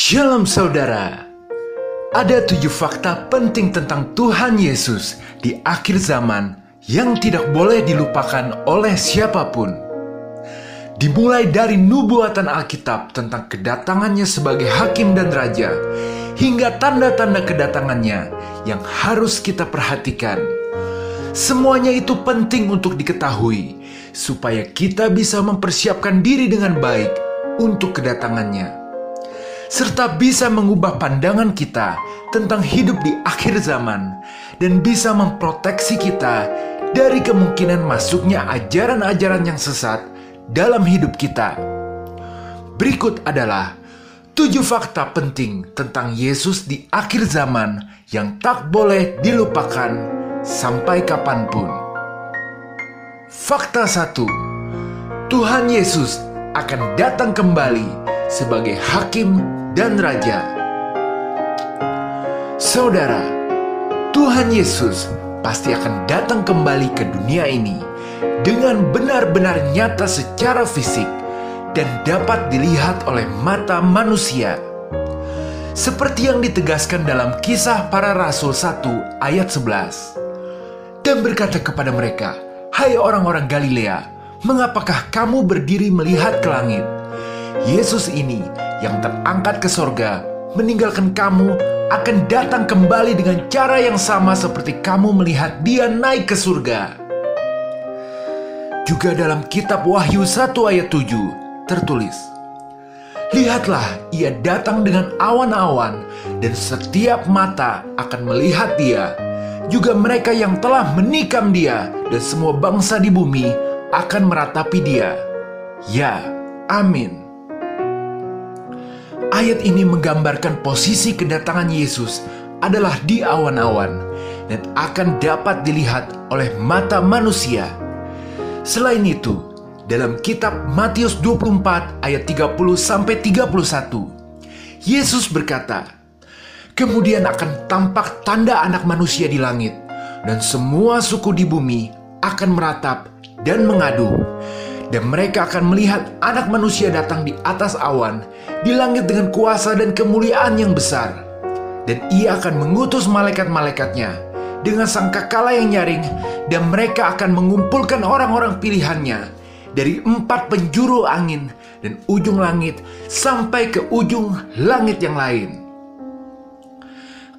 Shalom saudara. Ada 7 fakta penting tentang Tuhan Yesus di akhir zaman yang tidak boleh dilupakan oleh siapapun. Dimulai dari nubuatan Alkitab tentang kedatangannya sebagai hakim dan raja, hingga tanda-tanda kedatangannya yang harus kita perhatikan. Semuanya itu penting untuk diketahui, supaya kita bisa mempersiapkan diri dengan baik untuk kedatangannya, serta bisa mengubah pandangan kita tentang hidup di akhir zaman dan bisa memproteksi kita dari kemungkinan masuknya ajaran-ajaran yang sesat dalam hidup kita. Berikut adalah 7 fakta penting tentang Yesus di akhir zaman yang tak boleh dilupakan sampai kapanpun. Fakta 1. Tuhan Yesus akan datang kembali sebagai hakim dan raja. Saudara, Tuhan Yesus pasti akan datang kembali ke dunia ini dengan benar-benar nyata secara fisik dan dapat dilihat oleh mata manusia. Seperti yang ditegaskan dalam Kisah Para Rasul 1 ayat 11. Dan berkata kepada mereka, "Hai orang-orang Galilea, mengapakah kamu berdiri melihat ke langit? Yesus ini yang terangkat ke sorga, meninggalkan kamu, akan datang kembali dengan cara yang sama seperti kamu melihat dia naik ke surga." Juga dalam kitab Wahyu 1 ayat 7 tertulis, "Lihatlah, ia datang dengan awan-awan, dan setiap mata akan melihat dia, juga mereka yang telah menikam dia, dan semua bangsa di bumi akan meratapi dia." Ya, amin. Ayat ini menggambarkan posisi kedatangan Yesus adalah di awan-awan dan akan dapat dilihat oleh mata manusia. Selain itu, dalam kitab Matius 24 ayat 30-31, Yesus berkata, "Kemudian akan tampak tanda Anak Manusia di langit, dan semua suku di bumi akan meratap dan mengadu. Dan mereka akan melihat Anak Manusia datang di atas awan, di langit dengan kuasa dan kemuliaan yang besar. Dan ia akan mengutus malaikat-malaikatnya dengan sangkakala yang nyaring, dan mereka akan mengumpulkan orang-orang pilihannya dari 4 penjuru angin dan ujung langit sampai ke ujung langit yang lain."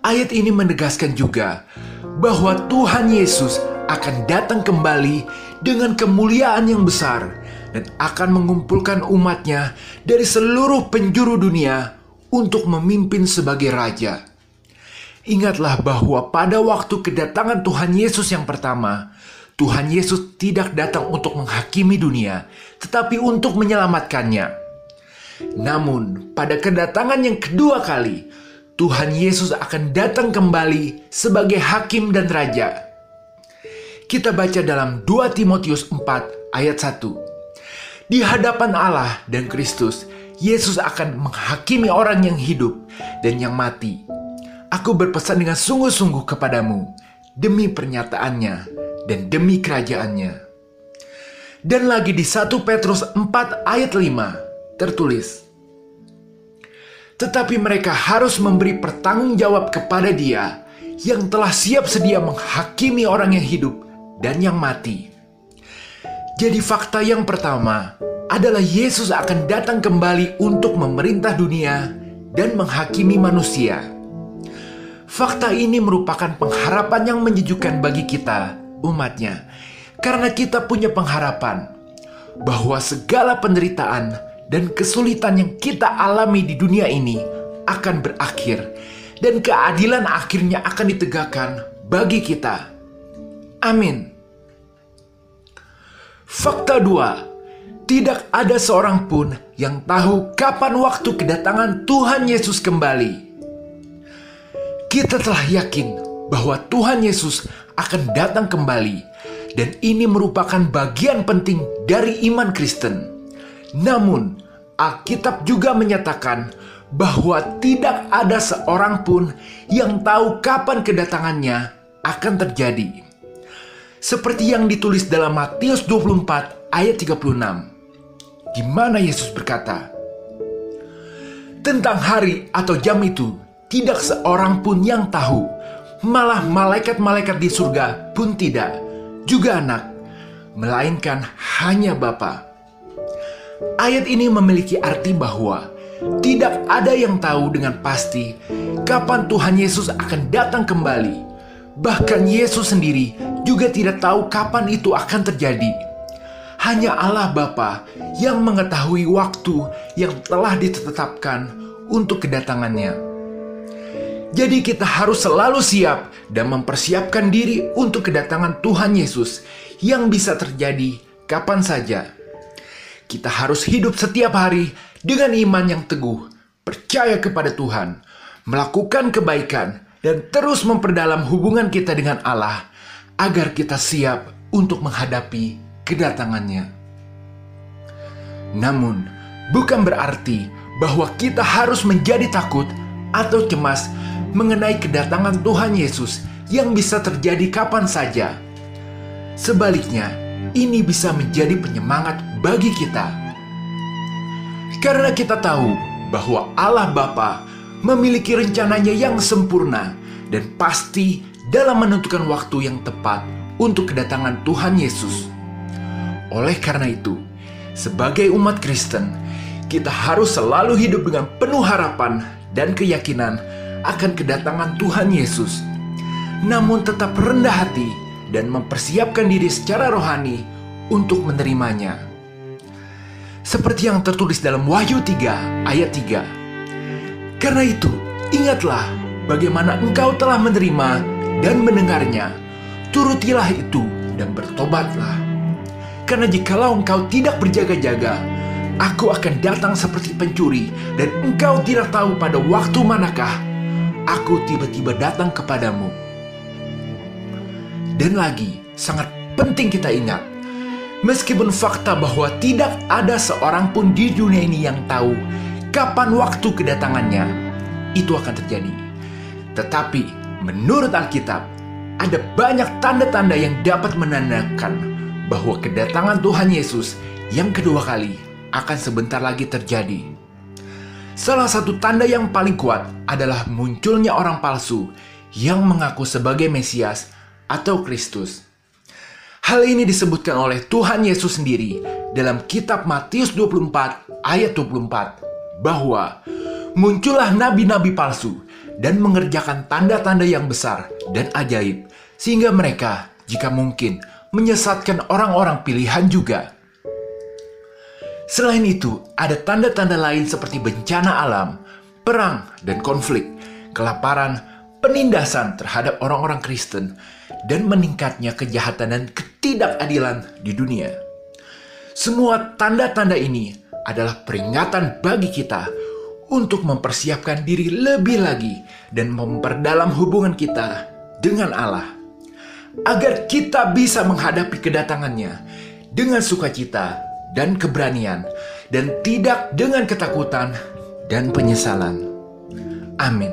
Ayat ini menegaskan juga bahwa Tuhan Yesus akan datang kembali dengan kemuliaan yang besar dan akan mengumpulkan umatnya dari seluruh penjuru dunia untuk memimpin sebagai raja. Ingatlah bahwa pada waktu kedatangan Tuhan Yesus yang pertama, Tuhan Yesus tidak datang untuk menghakimi dunia, tetapi untuk menyelamatkannya. Namun, pada kedatangan yang kedua kali, Tuhan Yesus akan datang kembali sebagai hakim dan raja. Kita baca dalam 2 Timotius 4 ayat 1. Di hadapan Allah dan Kristus, Yesus akan menghakimi orang yang hidup dan yang mati. Aku berpesan dengan sungguh-sungguh kepadamu, demi pernyataannya dan demi kerajaannya. Dan lagi di 1 Petrus 4 ayat 5 tertulis, "Tetapi mereka harus memberi pertanggungjawab kepada Dia yang telah siap sedia menghakimi orang yang hidup dan yang mati." Jadi fakta yang pertama adalah Yesus akan datang kembali untuk memerintah dunia dan menghakimi manusia. Fakta ini merupakan pengharapan yang menyejukkan bagi kita, umatnya, karena kita punya pengharapan bahwa segala penderitaan dan kesulitan yang kita alami di dunia ini akan berakhir dan keadilan akhirnya akan ditegakkan bagi kita. Amin. Fakta 2. Tidak ada seorang pun yang tahu kapan waktu kedatangan Tuhan Yesus kembali. Kita telah yakin bahwa Tuhan Yesus akan datang kembali, dan ini merupakan bagian penting dari iman Kristen. Namun, Alkitab juga menyatakan bahwa tidak ada seorang pun yang tahu kapan kedatangannya akan terjadi. Seperti yang ditulis dalam Matius 24 ayat 36, di mana Yesus berkata, Tentang hari atau jam itu, tidak seorang pun yang tahu. Malah malaikat-malaikat di surga pun tidak, juga Anak, melainkan hanya Bapa. Ayat ini memiliki arti bahwa tidak ada yang tahu dengan pasti kapan Tuhan Yesus akan datang kembali. Bahkan Yesus sendiri juga tidak tahu kapan itu akan terjadi. Hanya Allah Bapa yang mengetahui waktu yang telah ditetapkan untuk kedatangannya. Jadi kita harus selalu siap dan mempersiapkan diri untuk kedatangan Tuhan Yesus yang bisa terjadi kapan saja. Kita harus hidup setiap hari dengan iman yang teguh, percaya kepada Tuhan, melakukan kebaikan, dan terus memperdalam hubungan kita dengan Allah agar kita siap untuk menghadapi kedatangannya. Namun, bukan berarti bahwa kita harus menjadi takut atau cemas mengenai kedatangan Tuhan Yesus yang bisa terjadi kapan saja. Sebaliknya, ini bisa menjadi penyemangat bagi kita. Karena kita tahu bahwa Allah Bapa memiliki rencananya yang sempurna dan pasti dalam menentukan waktu yang tepat untuk kedatangan Tuhan Yesus. Oleh karena itu, sebagai umat Kristen, kita harus selalu hidup dengan penuh harapan dan keyakinan akan kedatangan Tuhan Yesus, namun tetap rendah hati dan mempersiapkan diri secara rohani untuk menerimanya. Seperti yang tertulis dalam Wahyu 3 ayat 3. Karena itu, ingatlah bagaimana engkau telah menerima dan mendengarnya, turutilah itu dan bertobatlah. Karena jikalau engkau tidak berjaga-jaga, Aku akan datang seperti pencuri, dan engkau tidak tahu pada waktu manakah Aku tiba-tiba datang kepadamu. Dan lagi, sangat penting kita ingat, meskipun fakta bahwa tidak ada seorang pun di dunia ini yang tahu kapan waktu kedatangannya itu akan terjadi. Tetapi menurut Alkitab, ada banyak tanda-tanda yang dapat menandakan bahwa kedatangan Tuhan Yesus yang kedua kali akan sebentar lagi terjadi. Salah satu tanda yang paling kuat adalah munculnya orang palsu yang mengaku sebagai Mesias atau Kristus. Hal ini disebutkan oleh Tuhan Yesus sendiri dalam kitab Matius 24 ayat 24 bahwa muncullah nabi-nabi palsu dan mengerjakan tanda-tanda yang besar dan ajaib, sehingga mereka, jika mungkin, menyesatkan orang-orang pilihan juga. Selain itu, ada tanda-tanda lain seperti bencana alam, perang dan konflik, kelaparan, penindasan terhadap orang-orang Kristen, dan meningkatnya kejahatan dan ketidakadilan di dunia. Semua tanda-tanda ini adalah peringatan bagi kita untuk mempersiapkan diri lebih lagi dan memperdalam hubungan kita dengan Allah, agar kita bisa menghadapi kedatangannya dengan sukacita dan keberanian, dan tidak dengan ketakutan dan penyesalan. Amin.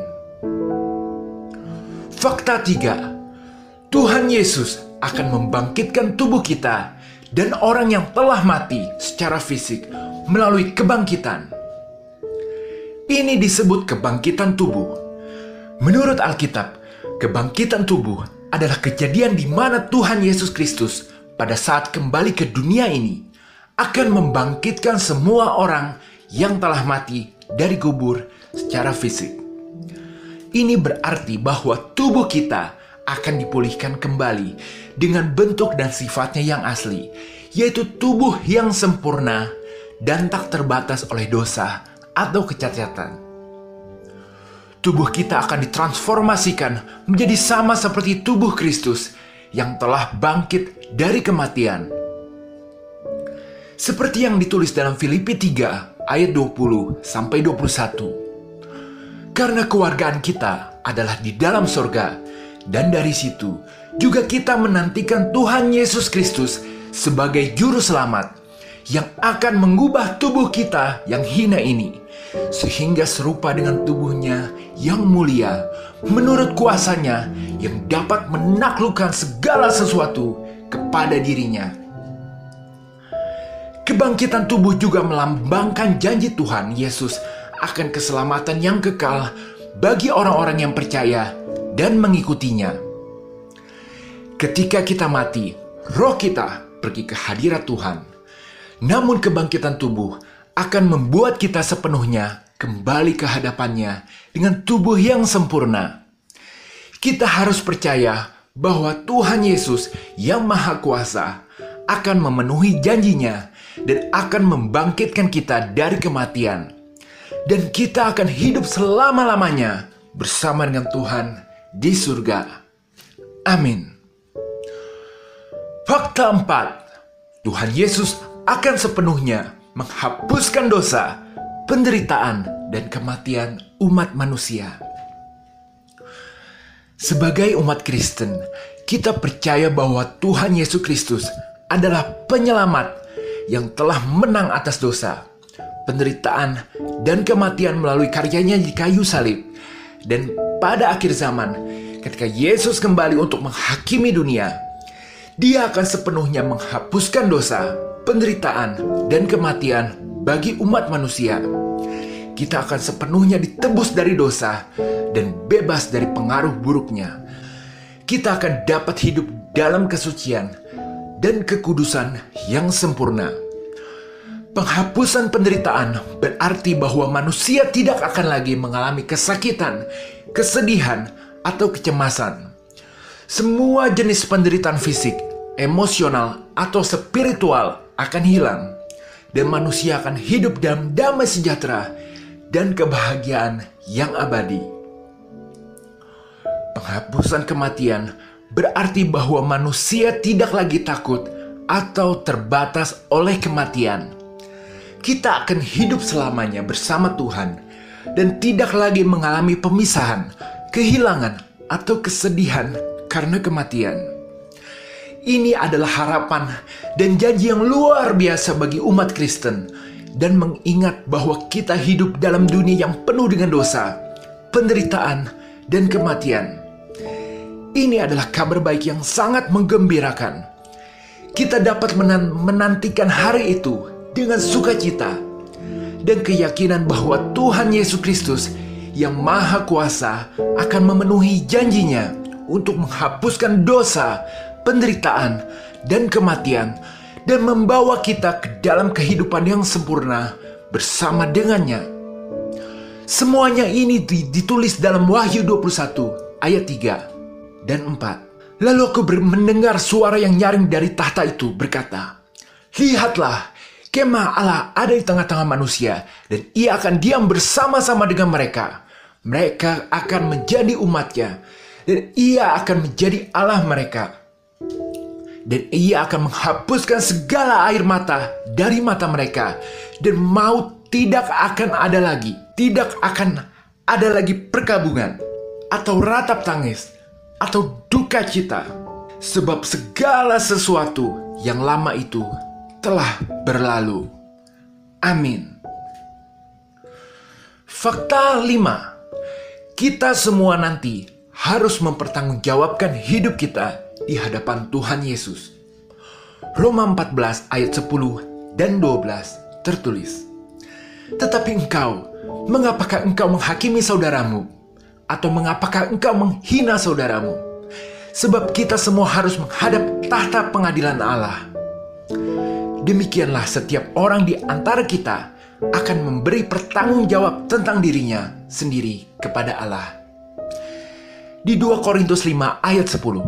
Fakta 3. Tuhan Yesus akan membangkitkan tubuh kita dan orang yang telah mati secara fisik melalui kebangkitan. Ini disebut kebangkitan tubuh. Menurut Alkitab, kebangkitan tubuh adalah kejadian di mana Tuhan Yesus Kristus pada saat kembali ke dunia ini akan membangkitkan semua orang yang telah mati dari kubur secara fisik. Ini berarti bahwa tubuh kita akan dipulihkan kembali dengan bentuk dan sifatnya yang asli, yaitu tubuh yang sempurna dan tak terbatas oleh dosa atau kecacatan. Tubuh kita akan ditransformasikan menjadi sama seperti tubuh Kristus yang telah bangkit dari kematian. Seperti yang ditulis dalam Filipi 3 ayat 20-21. Karena kewargaan kita adalah di dalam sorga, dan dari situ juga kita menantikan Tuhan Yesus Kristus sebagai juru selamat yang akan mengubah tubuh kita yang hina ini sehingga serupa dengan tubuhnya yang mulia menurut kuasanya yang dapat menaklukkan segala sesuatu kepada dirinya. Kebangkitan tubuh juga melambangkan janji Tuhan Yesus akan keselamatan yang kekal bagi orang-orang yang percaya dan mengikutinya. Ketika kita mati, roh kita pergi ke hadirat Tuhan. Namun kebangkitan tubuh akan membuat kita sepenuhnya kembali ke hadapannya dengan tubuh yang sempurna. Kita harus percaya bahwa Tuhan Yesus yang Maha Kuasa akan memenuhi janjinya dan akan membangkitkan kita dari kematian. Dan kita akan hidup selama-lamanya bersama dengan Tuhan di surga. Amin. Fakta 4. Tuhan Yesus akan sepenuhnya menghapuskan dosa, penderitaan, dan kematian umat manusia. Sebagai umat Kristen, kita percaya bahwa Tuhan Yesus Kristus adalah penyelamat yang telah menang atas dosa, penderitaan, dan kematian melalui karyanya di kayu salib. Dan pada akhir zaman, ketika Yesus kembali untuk menghakimi dunia, Dia akan sepenuhnya menghapuskan dosa, penderitaan, dan kematian bagi umat manusia. Kita akan sepenuhnya ditebus dari dosa dan bebas dari pengaruh buruknya. Kita akan dapat hidup dalam kesucian dan kekudusan yang sempurna. Penghapusan penderitaan berarti bahwa manusia tidak akan lagi mengalami kesakitan, kesedihan, atau kecemasan. Semua jenis penderitaan fisik, emosional, atau spiritual akan hilang, dan manusia akan hidup dalam damai sejahtera dan kebahagiaan yang abadi. Penghapusan kematian berarti bahwa manusia tidak lagi takut atau terbatas oleh kematian. Kita akan hidup selamanya bersama Tuhan dan tidak lagi mengalami pemisahan, kehilangan, atau kesedihan karena kematian. Ini adalah harapan dan janji yang luar biasa bagi umat Kristen, dan mengingat bahwa kita hidup dalam dunia yang penuh dengan dosa, penderitaan, dan kematian. Ini adalah kabar baik yang sangat menggembirakan. Kita dapat menantikan hari itu dengan sukacita dan keyakinan bahwa Tuhan Yesus Kristus yang Maha Kuasa akan memenuhi janjinya untuk menghapuskan dosa, penderitaan, dan kematian, dan membawa kita ke dalam kehidupan yang sempurna bersama dengannya. Semuanya ini ditulis dalam Wahyu 21 ayat 3 dan 4. Lalu aku mendengar suara yang nyaring dari tahta itu berkata, "Lihatlah, kemah Allah ada di tengah-tengah manusia, dan Ia akan diam bersama-sama dengan mereka. Mereka akan menjadi umatnya, dan Ia akan menjadi Allah mereka. Dan Ia akan menghapuskan segala air mata dari mata mereka, dan maut tidak akan ada lagi. Tidak akan ada lagi perkabungan, atau ratap tangis, atau duka cita, sebab segala sesuatu yang lama itu telah berlalu." Amin. Fakta 5. Kita semua nanti harus mempertanggungjawabkan hidup kita di hadapan Tuhan Yesus. Roma 14 ayat 10 dan 12 tertulis, "Tetapi engkau, mengapakah engkau menghakimi saudaramu? Atau mengapakah engkau menghina saudaramu? Sebab kita semua harus menghadap tahta pengadilan Allah. Demikianlah setiap orang di antara kita akan memberi pertanggungjawab tentang dirinya sendiri kepada Allah." Di 2 Korintus 5 ayat 10,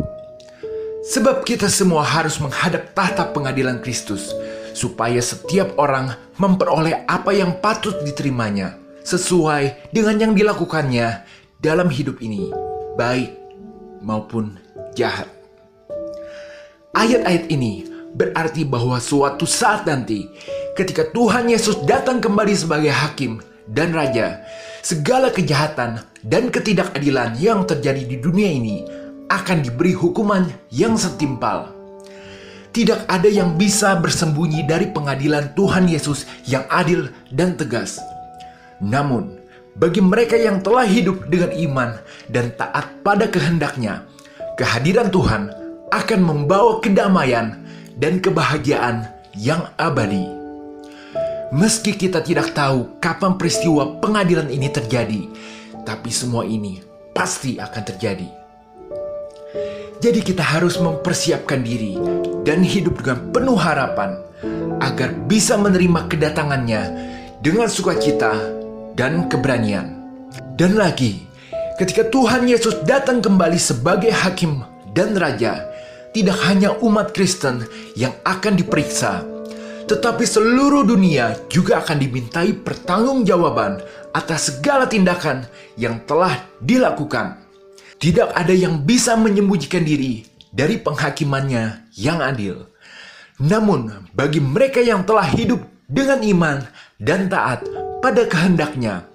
"Sebab kita semua harus menghadap tahta pengadilan Kristus, supaya setiap orang memperoleh apa yang patut diterimanya, sesuai dengan yang dilakukannya dalam hidup ini, baik maupun jahat." Ayat-ayat ini berarti bahwa suatu saat nanti, ketika Tuhan Yesus datang kembali sebagai hakim dan raja, segala kejahatan dan ketidakadilan yang terjadi di dunia ini akan diberi hukuman yang setimpal. Tidak ada yang bisa bersembunyi dari pengadilan Tuhan Yesus yang adil dan tegas. Namun, bagi mereka yang telah hidup dengan iman dan taat pada kehendaknya, kehadiran Tuhan akan membawa kedamaian dan kebahagiaan yang abadi. Meski kita tidak tahu kapan peristiwa pengadilan ini terjadi, tapi semua ini pasti akan terjadi. Jadi kita harus mempersiapkan diri dan hidup dengan penuh harapan agar bisa menerima kedatangannya dengan sukacita dan keberanian. Dan lagi, ketika Tuhan Yesus datang kembali sebagai hakim dan raja, tidak hanya umat Kristen yang akan diperiksa, tetapi seluruh dunia juga akan dimintai pertanggungjawaban atas segala tindakan yang telah dilakukan. Tidak ada yang bisa menyembunyikan diri dari penghakimannya yang adil. Namun, bagi mereka yang telah hidup dengan iman dan taat pada kehendaknya,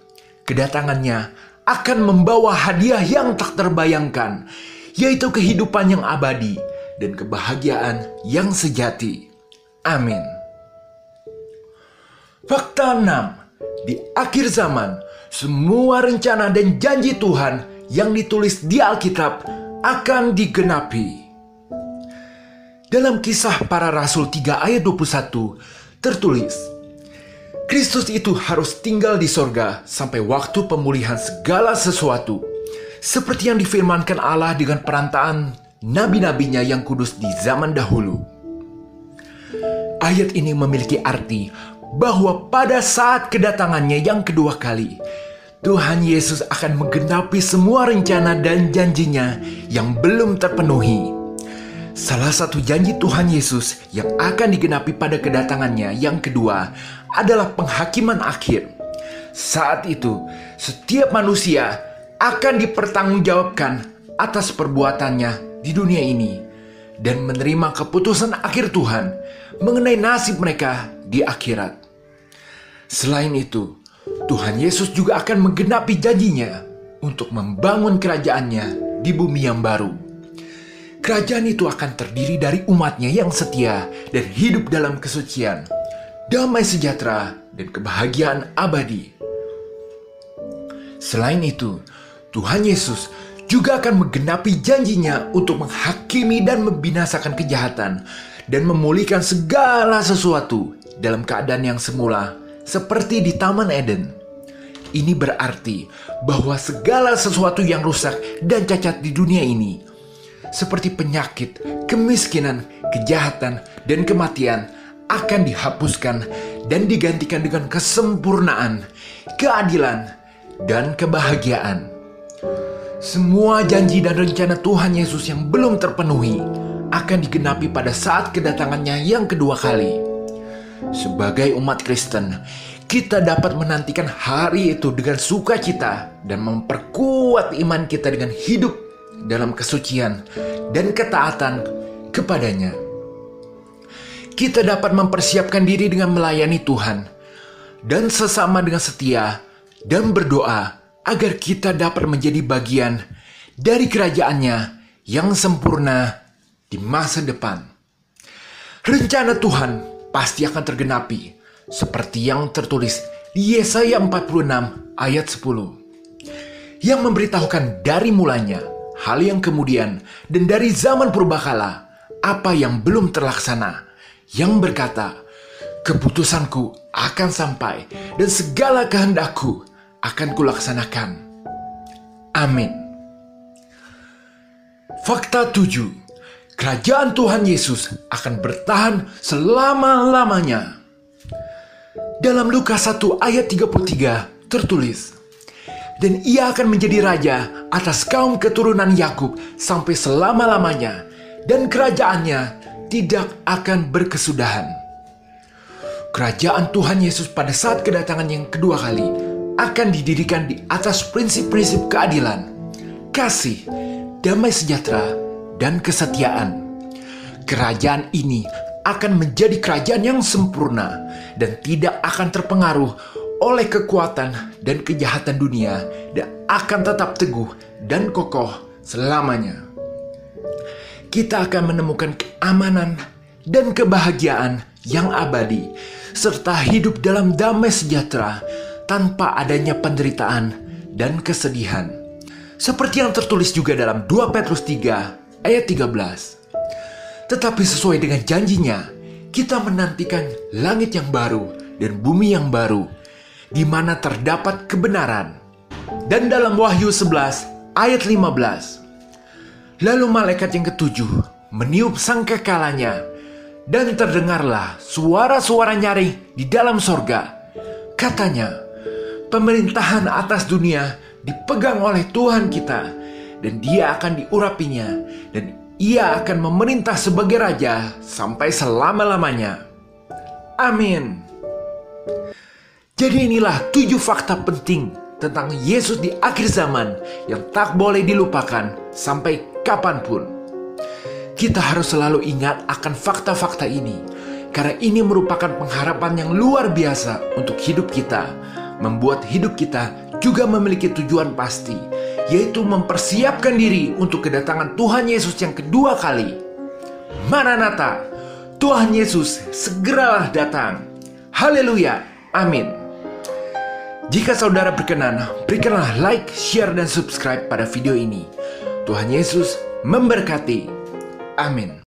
kedatangannya akan membawa hadiah yang tak terbayangkan, yaitu kehidupan yang abadi dan kebahagiaan yang sejati. Amin. Fakta 6. Di akhir zaman, semua rencana dan janji Tuhan yang ditulis di Alkitab akan digenapi. Dalam Kisah Para Rasul 3 ayat 21 tertulis, Kristus itu harus tinggal di sorga sampai waktu pemulihan segala sesuatu, seperti yang difirmankan Allah dengan perantaraan nabi-nabinya yang kudus di zaman dahulu. Ayat ini memiliki arti bahwa pada saat kedatangannya yang kedua kali, Tuhan Yesus akan menggenapi semua rencana dan janjinya yang belum terpenuhi. Salah satu janji Tuhan Yesus yang akan digenapi pada kedatangannya yang kedua adalah penghakiman akhir. Saat itu, setiap manusia akan dipertanggungjawabkan atas perbuatannya di dunia ini dan menerima keputusan akhir Tuhan mengenai nasib mereka di akhirat. Selain itu, Tuhan Yesus juga akan menggenapi janjinya untuk membangun kerajaannya di bumi yang baru. Kerajaan itu akan terdiri dari umatnya yang setia dan hidup dalam kesucian, damai sejahtera, dan kebahagiaan abadi. Selain itu, Tuhan Yesus juga akan menggenapi janjinya untuk menghakimi dan membinasakan kejahatan dan memulihkan segala sesuatu dalam keadaan yang semula, seperti di Taman Eden. Ini berarti bahwa segala sesuatu yang rusak dan cacat di dunia ini, seperti penyakit, kemiskinan, kejahatan, dan kematian, akan dihapuskan dan digantikan dengan kesempurnaan, keadilan, dan kebahagiaan. Semua janji dan rencana Tuhan Yesus yang belum terpenuhi akan digenapi pada saat kedatangannya yang kedua kali. Sebagai umat Kristen, kita dapat menantikan hari itu dengan sukacita dan memperkuat iman kita dengan hidup dalam kesucian dan ketaatan kepadanya. Kita dapat mempersiapkan diri dengan melayani Tuhan dan sesama dengan setia dan berdoa agar kita dapat menjadi bagian dari kerajaannya yang sempurna di masa depan. Rencana Tuhan pasti akan tergenapi seperti yang tertulis di Yesaya 46 ayat 10 yang memberitahukan dari mulanya hal yang kemudian dan dari zaman purbakala apa yang belum terlaksana, yang berkata, keputusanku akan sampai dan segala kehendakku akan kulaksanakan. Amin. Fakta 7. Kerajaan Tuhan Yesus akan bertahan selama-lamanya. Dalam Lukas 1 ayat 33 tertulis, dan ia akan menjadi raja atas kaum keturunan Yakub sampai selama-lamanya, dan kerajaannya tidak akan berkesudahan. Kerajaan Tuhan Yesus pada saat kedatangan yang kedua kali akan didirikan di atas prinsip-prinsip keadilan, kasih, damai sejahtera, dan kesetiaan. Kerajaan ini akan menjadi kerajaan yang sempurna dan tidak akan terpengaruh oleh kekuatan dan kejahatan dunia, dan akan tetap teguh dan kokoh selamanya. Kita akan menemukan keamanan dan kebahagiaan yang abadi, serta hidup dalam damai sejahtera tanpa adanya penderitaan dan kesedihan. Seperti yang tertulis juga dalam 2 Petrus 3 ayat 13. Tetapi sesuai dengan janjinya, kita menantikan langit yang baru dan bumi yang baru, di mana terdapat kebenaran. Dan dalam Wahyu 11 ayat 15, lalu malaikat yang ketujuh meniup sangkakalanya, dan terdengarlah suara-suara nyaring di dalam sorga. Katanya, pemerintahan atas dunia dipegang oleh Tuhan kita, dan Dia akan diurapinya, dan Ia akan memerintah sebagai Raja sampai selama-lamanya. Amin. Jadi inilah 7 fakta penting tentang Yesus di akhir zaman yang tak boleh dilupakan sampai kapanpun. Kita harus selalu ingat akan fakta-fakta ini, karena ini merupakan pengharapan yang luar biasa untuk hidup kita, membuat hidup kita juga memiliki tujuan pasti, yaitu mempersiapkan diri untuk kedatangan Tuhan Yesus yang kedua kali. Maranatha, Tuhan Yesus segeralah datang. Haleluya, amin. Jika saudara berkenan, berikanlah like, share, dan subscribe pada video ini. Tuhan Yesus memberkati. Amin.